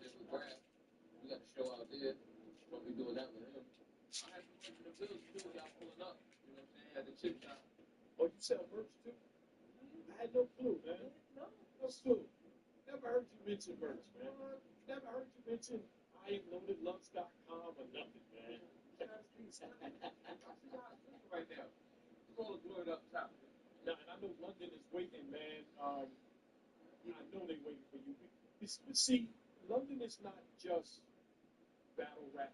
there with Brad. We got the show out there. We'll be doing that with him. I had to mention the Bills too. Y'all pulling up. You know what I'm saying? At the chip shop. Oh, you sell merch too? I had no clue, man. No clue. Never heard you mention merch, man. Never heard you mention IamLoadedLunch.com or nothing, man. Right now. It's all blurred up top. Now, and I know London is waiting, man. I know they're waiting for you. See, London is not just battle rap.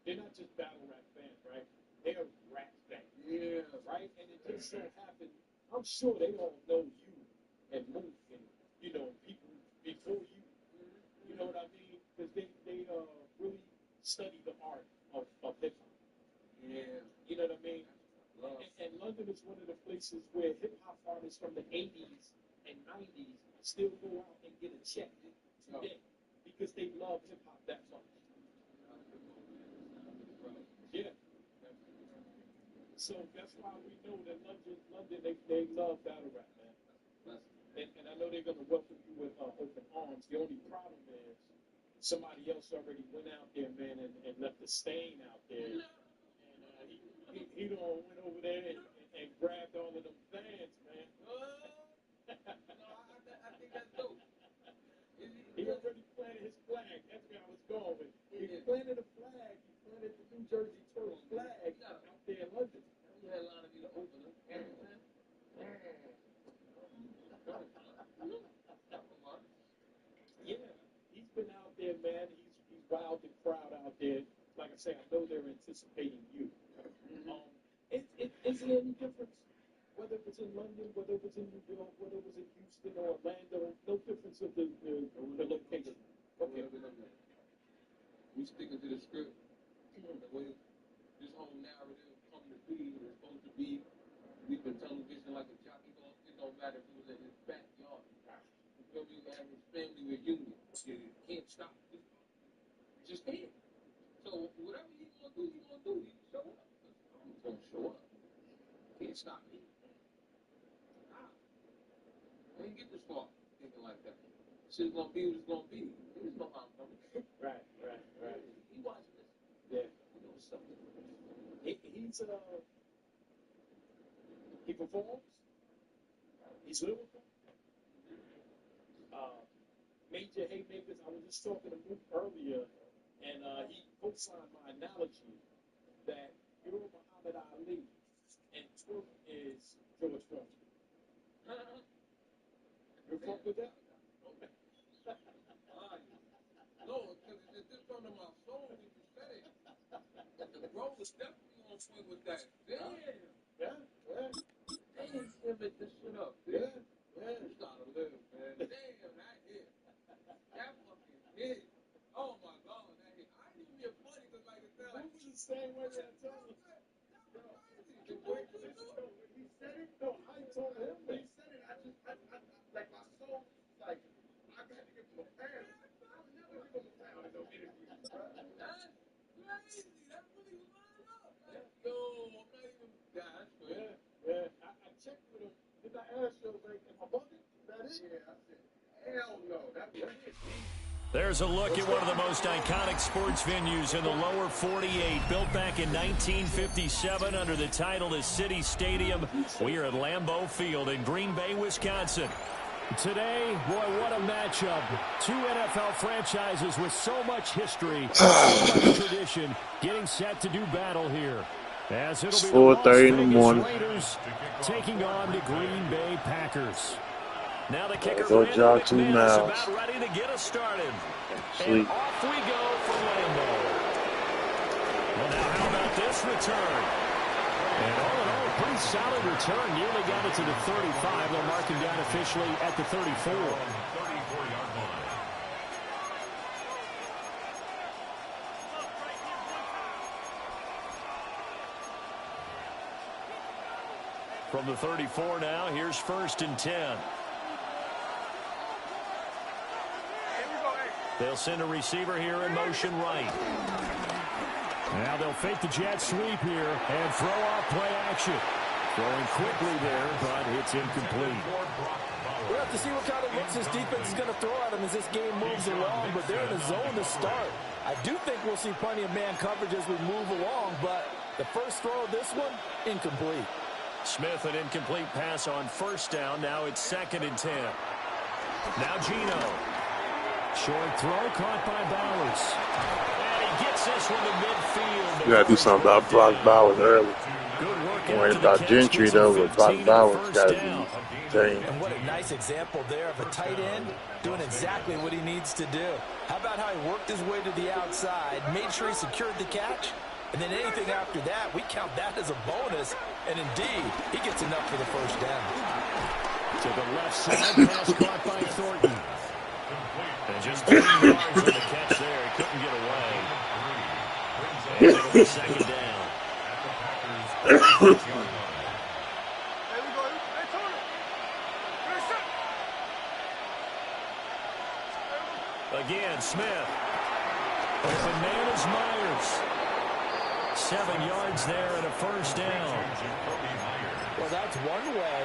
They're not just battle rap fans, right? They're rap fans. Yeah. Right? And it just so happened, I'm sure they all know you and Mook and, you know, people before you. You know what I mean? Because they really study the art of hip-hop. Yeah. You know what I mean? And London is one of the places where hip-hop artists from the 80s and 90s still go out and get a check today because they love hip-hop that much. Yeah. So that's why we know that London they love battle rap, man. And I know they're going to welcome you with open arms. The only problem is somebody else already went out there, man, and left a stain out there. And he done went over there and grabbed all of them fans, man. I think that's dope. He already planted his flag. That's where I was going with. He planted a flag. He planted the New Jersey Turtles flag out there in London. You had a lot of me to open them. Yeah, he's been out there, man. He's wild the crowd out there. Like I say, I know they're anticipating you. Is there any difference? Whether it was in London, whether it was in New York, whether it was in Houston or Orlando, no difference of the location. Okay. We sticking to the script. The way this whole narrative come to be, it's supposed to be. We've been television like a jockey dog. It don't matter if it was in his backyard. You feel me? Man, his family reunion. You can't stop this. Just can't. So whatever he's gonna do, he's gonna do. He can show up. I'm gonna show up. Can't stop me. I didn't get this far thinking like that. Shit's gonna be what it's gonna be. There's no how I'm coming. Right. He watching this. Yeah. He knows something. He performs. He's lyrical. Major haymakers. I was just talking to Mook earlier, and he co-signed my analogy that you're Muhammad Ali and Twerk is George Foreman. You fuck with that? No, because it's just under my soul when you said it. The bro was definitely on swing with that. Damn. Yeah. Damn, you make this shit up. Yeah. You gotta live, man. Damn, that hit. That fucking hit. Oh my God, that hit. I didn't even be a funny because like it sounds like Who was the same way that I told him? When he said it, no, I told him when he said it, I like my soul, like, I had to give him a pound. I would never give him a pound in no interview. that's crazy. That really was lined up. Like, yo, I'm not even. That's crazy. Yeah. I checked with him. Did I ask you, like, am I bugging? Is that it? Yeah, I said, hell no. That's it. There's a look at one of the most iconic sports venues in the lower 48, built back in 1957 under the title of City Stadium. We are at Lambeau Field in Green Bay, Wisconsin. Today, boy, what a matchup. Two NFL franchises with so much history, so much tradition, getting set to do battle here. As it'll be the Las Vegas Raiders taking on the Green Bay Packers. Now the kicker, jog 2 miles. About ready to get us started. And off we go for Lambeau. Well, now how about this return? And all in all, a pretty solid return. Nearly got it to the 35. They'll mark him down officially at the 34. From the 34 now, here's 1st and 10. They'll send a receiver here in motion right. Now they'll fake the jet sweep here and throw off play action. Throwing quickly there, but it's incomplete. We'll have to see what kind of looks this defense is going to throw at them as this game moves along, but they're in the zone to start. I do think we'll see plenty of man coverage as we move along, but the first throw of this one, incomplete. Smith, an incomplete pass on first down. Now it's 2nd and 10. Now Gino. Short throw caught by Bowers. And he gets this one to midfield. You got to do something about Brock Bowers early. Good work. Don't worry about Gentry, though, with Brock Bowers. Got to be tame. And what a nice example there of a tight end doing exactly what he needs to do. How about how he worked his way to the outside, made sure he secured the catch, and then anything after that, we count that as a bonus. And indeed, he gets enough for the first down. To the left side, pass caught by Thornton. And just 3 yards on the catch there. He couldn't get away. And it'll be 2nd down. Again, Smith. Open man is Myers. 7 yards there and a first down. Well, that's one way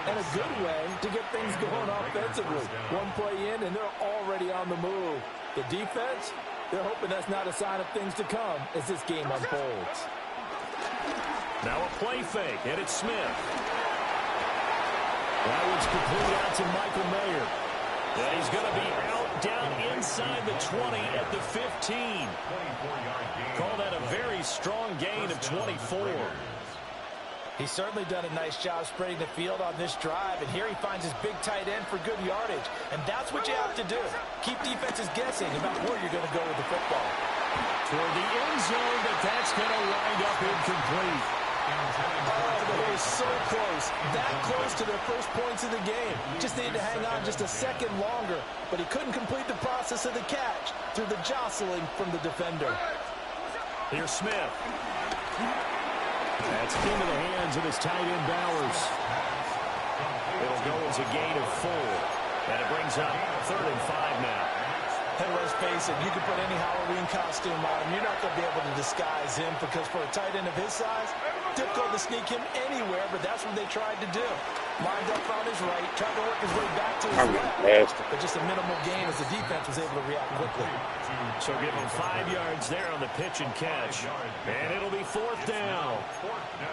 and a good way to get things going offensively. One play in, and they're already on the move. The defense, they're hoping that's not a sign of things to come as this game unfolds. Now a play fake, and it's Smith. That one's complete out to Michael Mayer. And he's going to be out down inside the 20 at the 15. Call that a very strong gain of 24. He's certainly done a nice job spreading the field on this drive, and here he finds his big tight end for good yardage. And that's what you have to do. Keep defenses guessing about where you're going to go with the football. Toward the end zone, but that's going to wind up incomplete. Oh, they were so close. That close to their first points of the game. Just needed to hang on just a second longer, but he couldn't complete the process of the catch through the jostling from the defender. Here's Smith. That's into the hands of his tight end, Bowers. It'll go as a gain of 4. And it brings up 3rd and 5 now. Hey, let's face it, you can put any Halloween costume on him. You're not going to be able to disguise him because for a tight end of his size, difficult to sneak him anywhere, but that's what they tried to do. Lined up on his right, tried to work his way back to his left, but just a minimal gain as the defense was able to react quickly. So give him 5 yards there on the pitch and catch, and it'll be 4th down.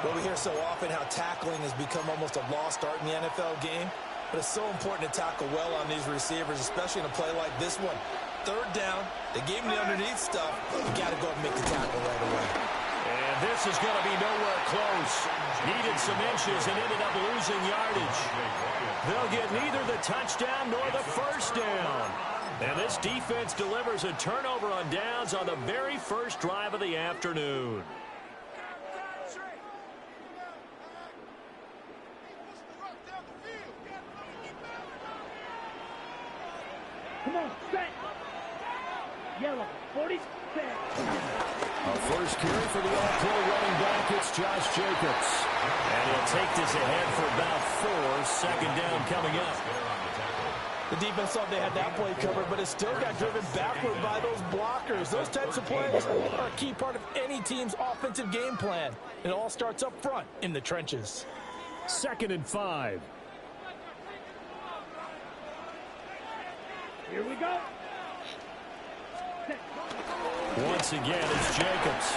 Well, we hear so often how tackling has become almost a lost art in the NFL game, but it's so important to tackle well on these receivers, especially in a play like this one. 3rd down, they gave him the underneath stuff, you got to go and make the tackle right away. And this is going to be nowhere close. Needed some inches and ended up losing yardage. They'll get neither the touchdown nor the first down. And this defense delivers a turnover on downs on the very first drive of the afternoon. Come on, set. Yellow, 46. A first carry for the all-pro running back. It's Josh Jacobs. And he'll take this ahead for about 4. 2nd down coming up. The defense thought they had that play covered, but it still got driven backward by those blockers. Those types of plays are a key part of any team's offensive game plan. It all starts up front in the trenches. 2nd and 5. Here we go. Once again, it's Jacobs.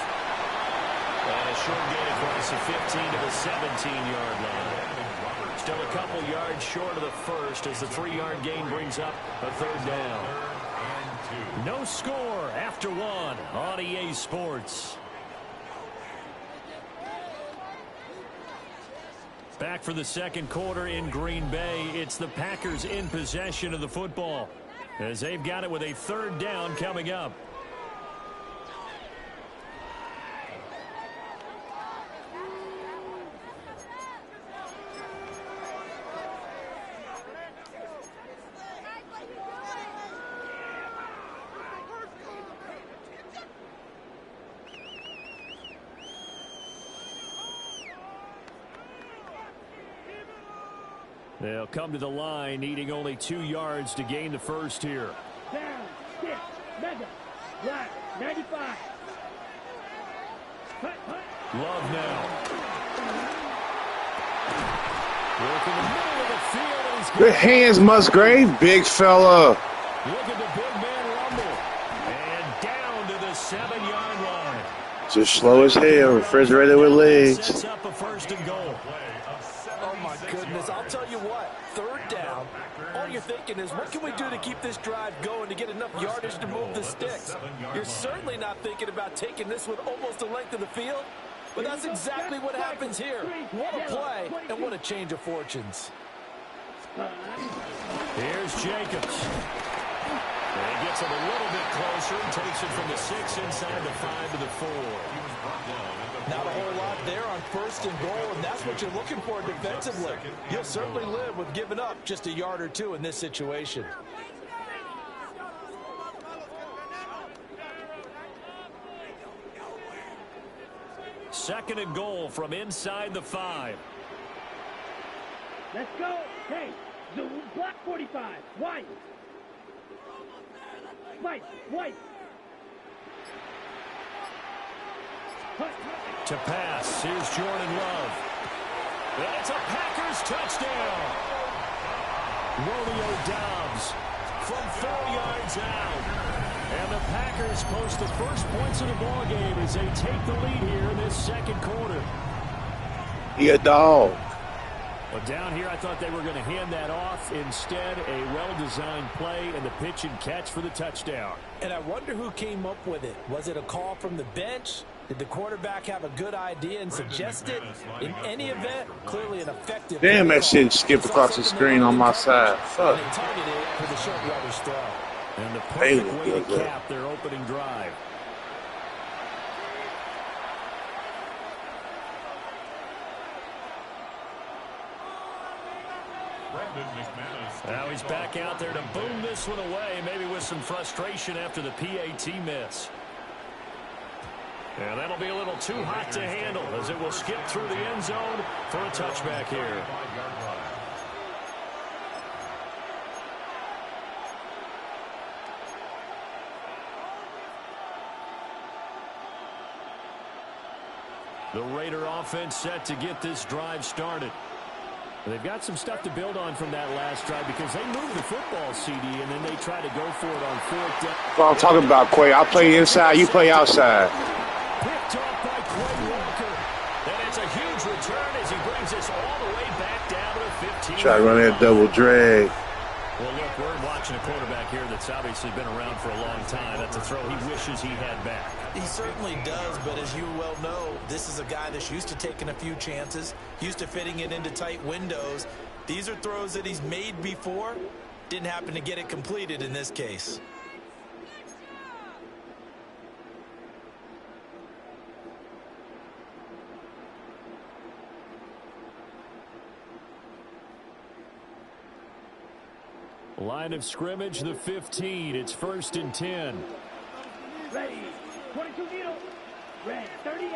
And a short gain across the 15 to the 17-yard line. Still a couple yards short of the first as the 3-yard gain brings up a 3rd down. No score after 1 on EA Sports. Back for the 2nd quarter in Green Bay. It's the Packers in possession of the football as they've got it with a 3rd down coming up. They'll come to the line, needing only 2 yards to gain the first here. Down, 6, mega, right, 95. Cut. Love now. Work in the middle of the field, and he's Good hands, Musgrave, big fella. Look at the big man rumble. And down to the 7-yard line. Just slow as hell, refrigerator with legs. Sets up a 1st and goal. Oh, my goodness. I'll tell you what, 3rd down, all you're thinking is, what can we do to keep this drive going to get enough yardage to move the sticks? You're certainly not thinking about taking this with almost the length of the field, but that's exactly what happens here. What a play, and what a change of fortunes. Here's Jacobs. And he gets it a little bit closer and takes it from the 6 inside the 5 to the 4. Not a whole lot there on 1st and goal, and that's what you're looking for defensively. You'll certainly live with giving up just a yard or two in this situation. Second and goal from inside the 5. Let's go. Hey, zoom, block 45. White. White. To pass, here's Jordan Love. And it's a Packers touchdown. Romeo Doubs from 4 yards out. And the Packers post the first points of the ball game as they take the lead here in this 2nd quarter. He a dog. Well, down here, I thought they were going to hand that off. Instead, a well-designed play and the pitch and catch for the touchdown. And I wonder who came up with it. Was it a call from the bench? Did the quarterback have a good idea and suggest it? In any event, clearly an effective. Damn, that shit skipped across the screen on my side. Fuck. And they targeted it for the short yardage throw. And the perfect way to cap their opening drive. Now he's back out there to boom this one away, maybe with some frustration after the PAT miss. And that'll be a little too hot to handle as it will skip through the end zone for a touchback here. The Raider offense set to get this drive started. They've got some stuff to build on from that last drive because they moved the football, CD, and then they try to go for it on 4th down. Well, I'm talking about, Quay. I play inside, you play outside. Picked off by Quay Walker. And it's a huge return as he brings us all the way back down to the 15. Try to run that double drag. Well, look, we're watching a quarterback here that's obviously been around for a long time. That's a throw he wishes he had back. He certainly does, but as you well know, this is a guy that's used to taking a few chances, used to fitting it into tight windows. These are throws that he's made before. Didn't happen to get it completed in this case. Line of scrimmage, the 15. It's 1st and 10. Ready. 22 needle. Red. 38.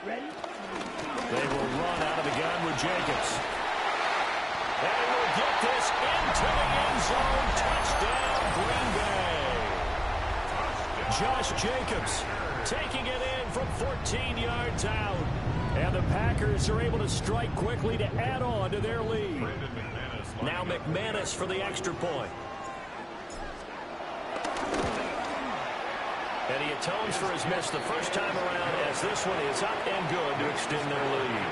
Ready. They will run out of the gun with Jacobs. And he will get this into the end zone. Touchdown, Green Bay. Josh Jacobs taking it in from 14 yards out. And the Packers are able to strike quickly to add on to their lead. Now McManus for the extra point. And he atones for his miss the first time around as this one is up and good to extend their lead.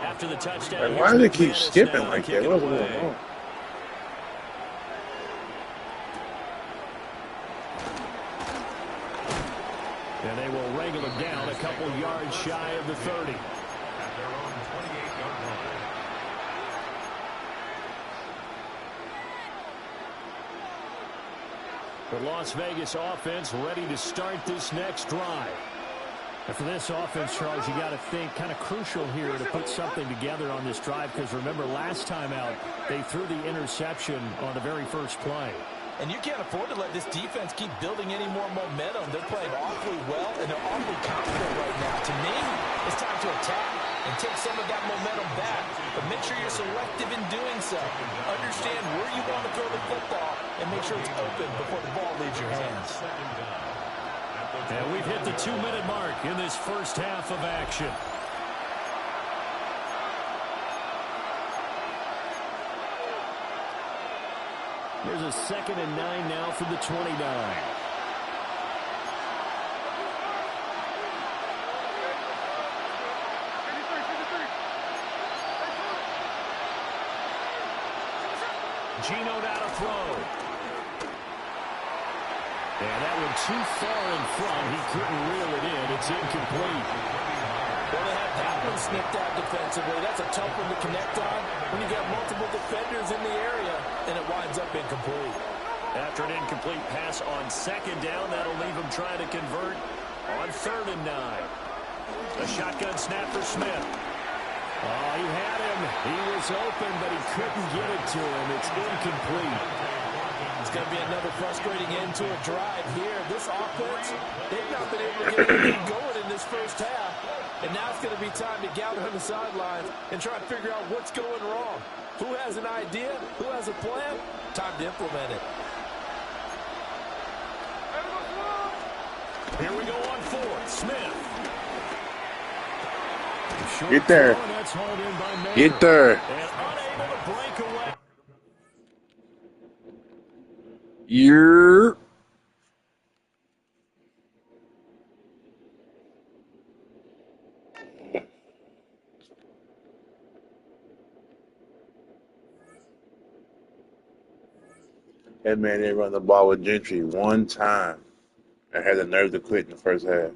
After the touchdown, Why do they keep skipping like that? What's going on? And they will wrangle him down a couple yards shy of the 30. The Las Vegas offense ready to start this next drive. And for this offense, Charles, you got to think kind of crucial here to put something together on this drive because remember last time out they threw the interception on the very first play. And you can't afford to let this defense keep building any more momentum. They're playing awfully well, and they're awfully confident right now. To me, it's time to attack and take some of that momentum back. But make sure you're selective in doing so. Understand where you want to throw the football and make sure it's open before the ball leaves your hands. And we've hit the 2-minute mark in this first half of action. Here's a 2nd and 9 now from the 29. Gino now to throw. And that one too far in front. He couldn't reel it in. It's incomplete. Well, they had that one snipped out defensively. That's a tough one to connect on when you got multiple defenders in the area, and it winds up incomplete. After an incomplete pass on 2nd down, that'll leave him trying to convert on 3rd and 9. A shotgun snap for Smith. Oh, he had him. He was open, but he couldn't get it to him. It's incomplete. It's going to be another frustrating end to a drive here. This offense, they've not been able to get anything going in this first half. And now it's going to be time to gather on the sidelines and try to figure out what's going wrong. Who has an idea? Who has a plan? Time to implement it. Here we go on 4th. Smith. Get there. Get there. And unable to break away. You're. That man didn't run the ball with Gentry one time and had the nerve to quit in the first half.